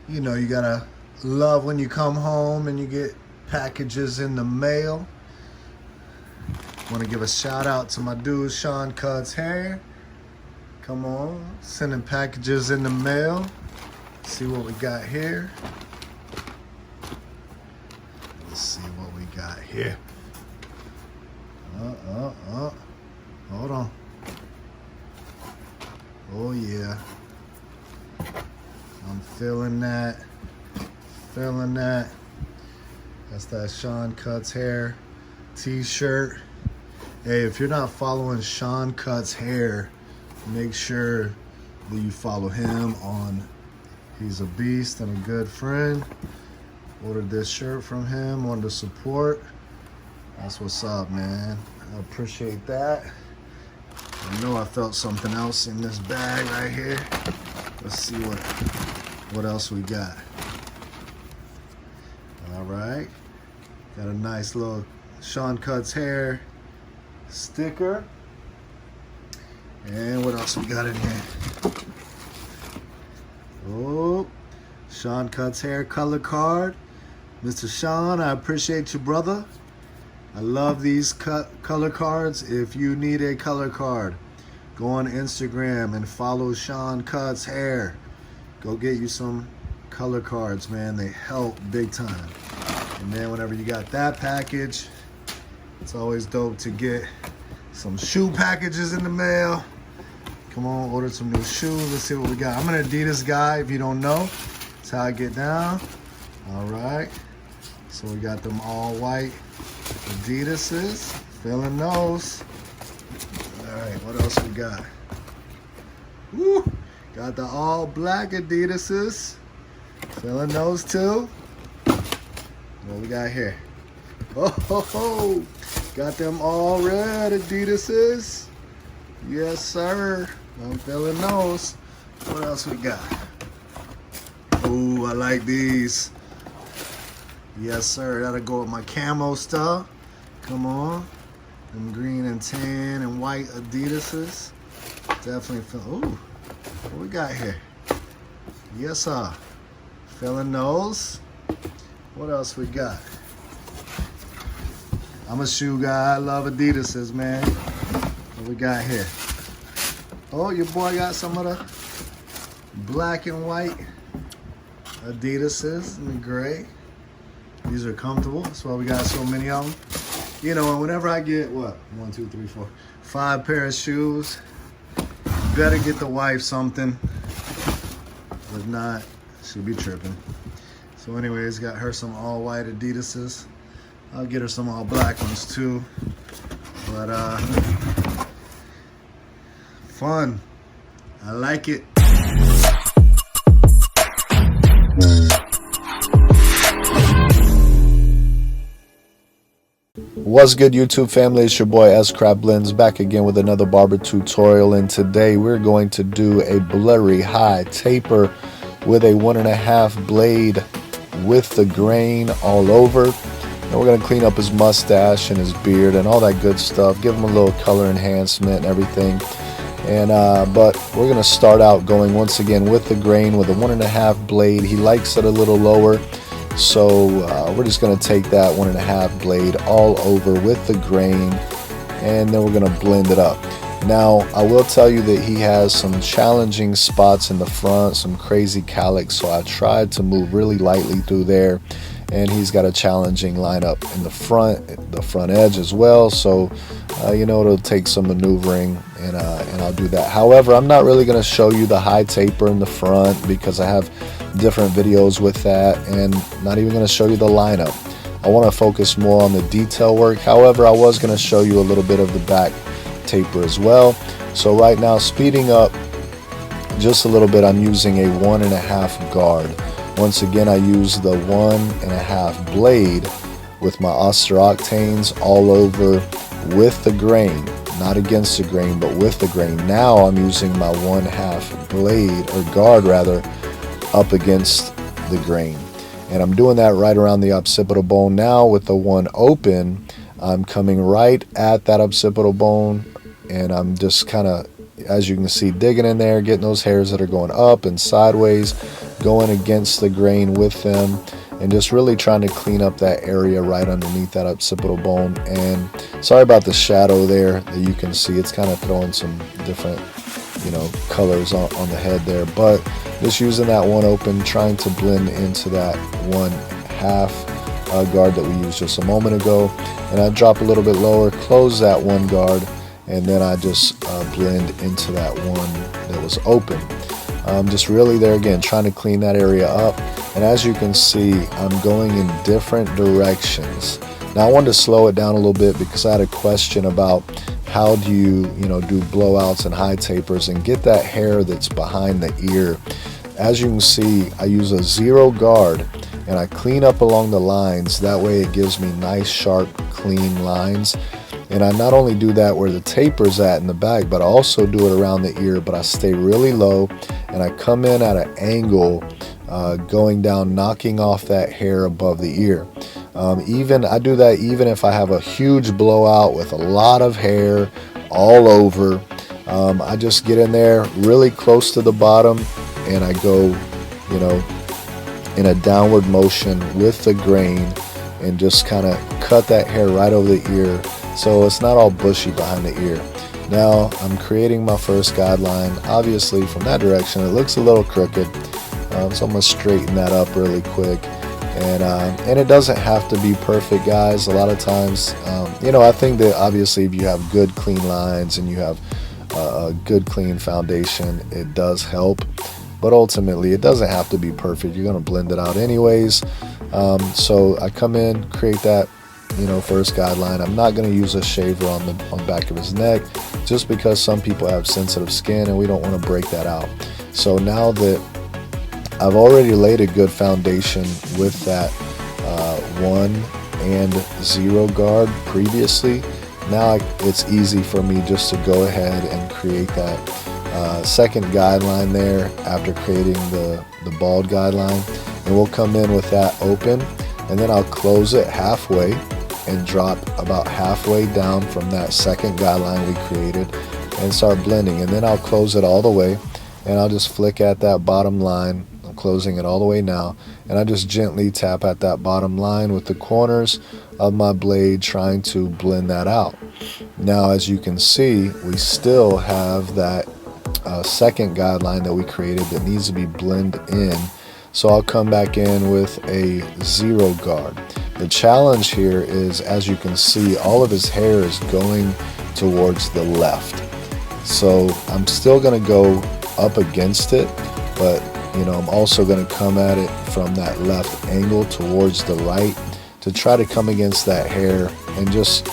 You know, you gotta love when you come home and you get packages in the mail. Want to give a shout out to my dude Sean Cuts Hair. Come on, sending packages in the mail. See what we got here. Let's see what we got here. Hold on. Oh yeah. I'm feeling that. Feeling that. That's that Sean Cuts Hair t-shirt. Hey, if you're not following Sean Cuts Hair, make sure that you follow him on. He's a beast and a good friend. Ordered this shirt from him, wanted to support. That's what's up, man. I appreciate that. I know I felt something else in this bag right here. Let's see what else we got. All right. Got a nice little Sean Cuts Hair sticker. And what else we got in here? Oh, Sean Cuts Hair color card. Mr. Sean, I appreciate you, brother. I love these color cards. If you need a color card, go on Instagram and follow Sean Cuts Hair. Go get you some color cards, man. They help big time. And then whenever you got that package, it's always dope to get some shoe packages in the mail. Come on, order some new shoes. Let's see what we got. I'm an Adidas guy, if you don't know. That's how I get down. All right. So we got them all white Adidases. Feeling those. All right, what else we got? Woo! Got the all black Adidases. Feeling those too. What we got here? Oh, ho, ho. Got them all red Adidases. Yes, sir. I'm feeling those. What else we got? Ooh, I like these. Yes, sir. That'll go with my camo stuff. Come on. Them green and tan and white Adidases. Definitely feel. Ooh, what we got here? Yes, sir. Feeling those. What else we got? I'm a shoe guy. I love Adidases, man. What we got here? Oh, your boy got some of the black and white Adidases in the gray. These are comfortable. That's why we got so many of them. You know, and whenever I get, what? 1, 2, 3, 4, 5 pair of shoes, better get the wife something. If not, she'll be tripping. So anyways, got her some all white Adidases. I'll get her some all black ones too. But fun. I like it. What's good, YouTube family? It's your boy S.Craft Blends back again with another barber tutorial, and today we're going to do a blurry high taper with a 1.5 blade with the grain all over. And we're going to clean up his mustache and his beard and all that good stuff, give him a little color enhancement and everything. And but we're going to start out going once again with the grain with a 1.5 blade. He likes it a little lower, so we're just going to take that 1.5 blade all over with the grain, and then we're going to blend it up. Now, I will tell you that he has some challenging spots in the front, some crazy calyx, so I tried to move really lightly through there, and he's got a challenging lineup in the front edge as well, so you know, it'll take some maneuvering, and I'll do that. However, I'm not really going to show you the high taper in the front because I have different videos with that, and not even going to show you the lineup. I want to focus more on the detail work. However, I was going to show you a little bit of the back taper as well. So right now, speeding up just a little bit, I'm using a 1.5 guard. Once again, I use the 1.5 blade with my Oster Octanes all over with the grain, not against the grain, but with the grain. Now I'm using my 1/2 blade, or guard rather, up against the grain, and I'm doing that right around the occipital bone. Now with the one open, I'm coming right at that occipital bone, and I'm just kind of, as you can see, digging in there, getting those hairs that are going up and sideways, going against the grain with them, and just really trying to clean up that area right underneath that occipital bone. And sorry about the shadow there that you can see. It's kind of throwing some different, colors on the head there, but just using that one open, trying to blend into that 1/2 guard that we used just a moment ago. And I drop a little bit lower, close that one guard, and then I just blend into that one that was open. Just really there again, trying to clean that area up. And as you can see, I'm going in different directions. Now I wanted to slow it down a little bit because I had a question about how do you, do blowouts and high tapers and get that hair that's behind the ear. As you can see, I use a 0 guard and I clean up along the lines. That way it gives me nice, sharp, clean lines. And I not only do that where the taper's at in the back, but I also do it around the ear, but I stay really low and I come in at an angle, going down, knocking off that hair above the ear. I do that even if I have a huge blowout with a lot of hair all over. I just get in there really close to the bottom and I go, in a downward motion with the grain and just kind of cut that hair right over the ear so it's not all bushy behind the ear. Now I'm creating my first guideline. Obviously from that direction it looks a little crooked, so I'm going to straighten that up really quick. And it doesn't have to be perfect, guys. A lot of times, I think that obviously if you have good clean lines and you have a good clean foundation, it does help. But ultimately, it doesn't have to be perfect. You're going to blend it out anyways. So I come in, create that, first guideline. I'm not going to use a shaver on the back of his neck just because some people have sensitive skin and we don't want to break that out. So now that I've already laid a good foundation with that 1 and 0 guard previously, now it's easy for me just to go ahead and create that second guideline there after creating the bald guideline. And we'll come in with that open, and then I'll close it halfway and drop about halfway down from that second guideline we created and start blending. And then I'll close it all the way, and I'll just flick at that bottom line. Closing it all the way now, and I just gently tap at that bottom line with the corners of my blade, trying to blend that out. Now as you can see, we still have that second guideline that we created that needs to be blended in, so I'll come back in with a 0 guard. The challenge here is, as you can see, all of his hair is going towards the left, so I'm still going to go up against it, but I'm also going to come at it from that left angle towards the right to try to come against that hair and just,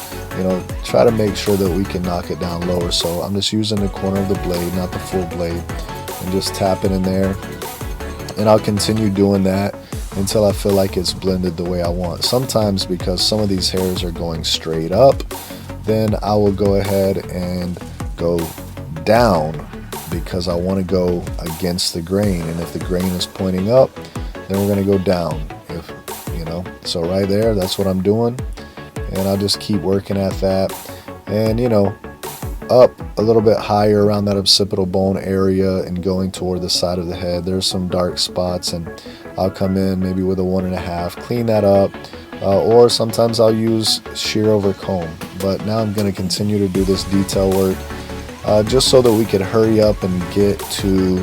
try to make sure that we can knock it down lower. So I'm just using the corner of the blade, not the full blade, and just tap it in there. And I'll continue doing that until I feel like it's blended the way I want. Sometimes because some of these hairs are going straight up, then I will go ahead and go down, because I want to go against the grain, and if the grain is pointing up, then we're going to go down. So right there, that's what I'm doing, and I'll just keep working at that, and up a little bit higher around that occipital bone area and going toward the side of the head. There's some dark spots, and I'll come in maybe with a 1.5, clean that up, or sometimes I'll use shear over comb. But now I'm going to continue to do this detail work, just so that we could hurry up and get to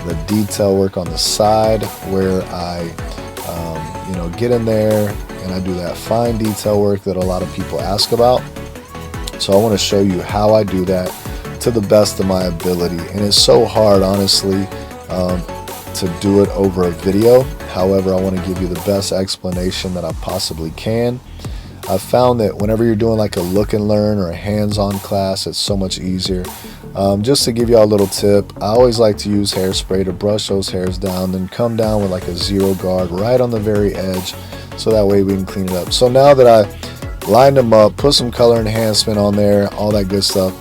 the detail work on the side where I get in there and I do that fine detail work that a lot of people ask about. So I want to show you how I do that to the best of my ability, and it's so hard, honestly, to do it over a video. However, I want to give you the best explanation that I possibly can. I've found that whenever you're doing like a look and learn or a hands-on class, it's so much easier. Just to give you all a little tip, I always like to use hairspray to brush those hairs down, then come down with like a 0 guard right on the very edge, so that way we can clean it up. So now that I lined them up, put some color enhancement on there, all that good stuff,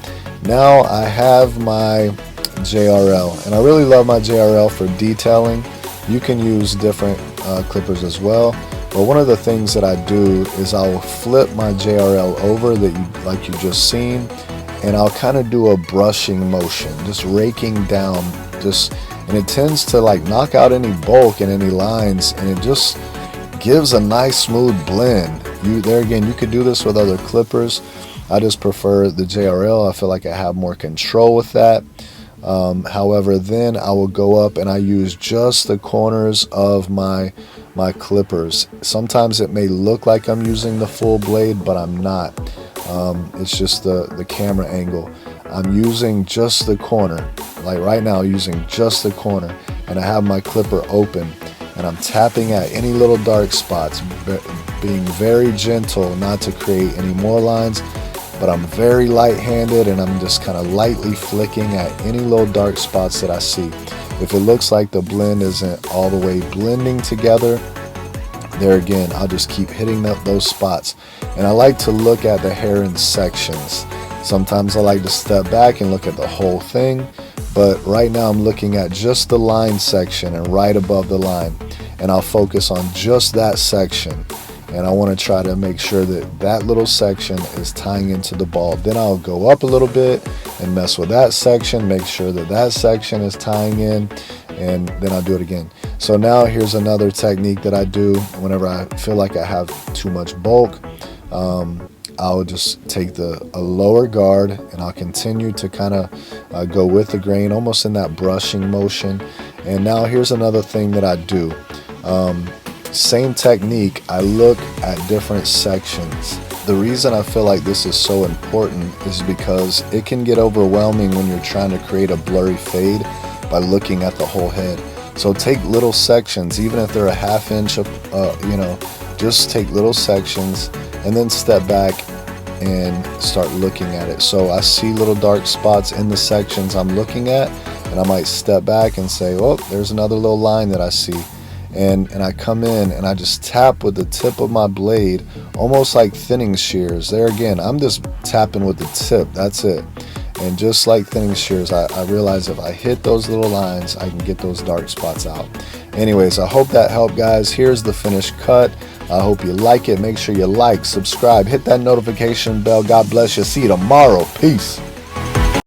now I have my JRL, and I really love my JRL for detailing. You can use different clippers as well. But one of the things that I do is I'll flip my JRL over like you just seen, and I'll kind of do a brushing motion, just raking down, just and it tends to like knock out any bulk and any lines, and it just gives a nice smooth blend. There again, you could do this with other clippers. I just prefer the JRL. I feel like I have more control with that. However, then I will go up and I use just the corners of my clippers. Sometimes it may look like I'm using the full blade, but I'm not. It's just the camera angle. I'm using just the corner. Like right now, using just the corner, and I have my clipper open, and I'm tapping at any little dark spots, being very gentle not to create any more lines, but I'm very light-handed, and I'm just kind of lightly flicking at any little dark spots that I see. If it looks like the blend isn't all the way blending together, there again, I'll just keep hitting those spots. And I like to look at the hair in sections. Sometimes I like to step back and look at the whole thing, but right now I'm looking at just the line section and right above the line, and I'll focus on just that section, and I want to try to make sure that that little section is tying into the ball. Then I'll go up a little bit and mess with that section, make sure that that section is tying in, and then I'll do it again. So now here's another technique that I do whenever I feel like I have too much bulk. I'll just take a lower guard, and I'll continue to kind of go with the grain, almost in that brushing motion. And now here's another thing that I do. Same technique, I look at different sections. The reason I feel like this is so important is because it can get overwhelming when you're trying to create a blurry fade by looking at the whole head. So take little sections, even if they're a ½ inch of, just take little sections and then step back and start looking at it. So I see little dark spots in the sections I'm looking at, and I might step back and say, oh, there's another little line that I see. And I come in and I just tap with the tip of my blade, almost like thinning shears. There again, I'm just tapping with the tip, that's it. And just like thinning shears, I realize if I hit those little lines, I can get those dark spots out. Anyways, I hope that helped, guys. Here's the finished cut. I hope you like it. Make sure you like, subscribe, hit that notification bell. God bless you. See you tomorrow. Peace.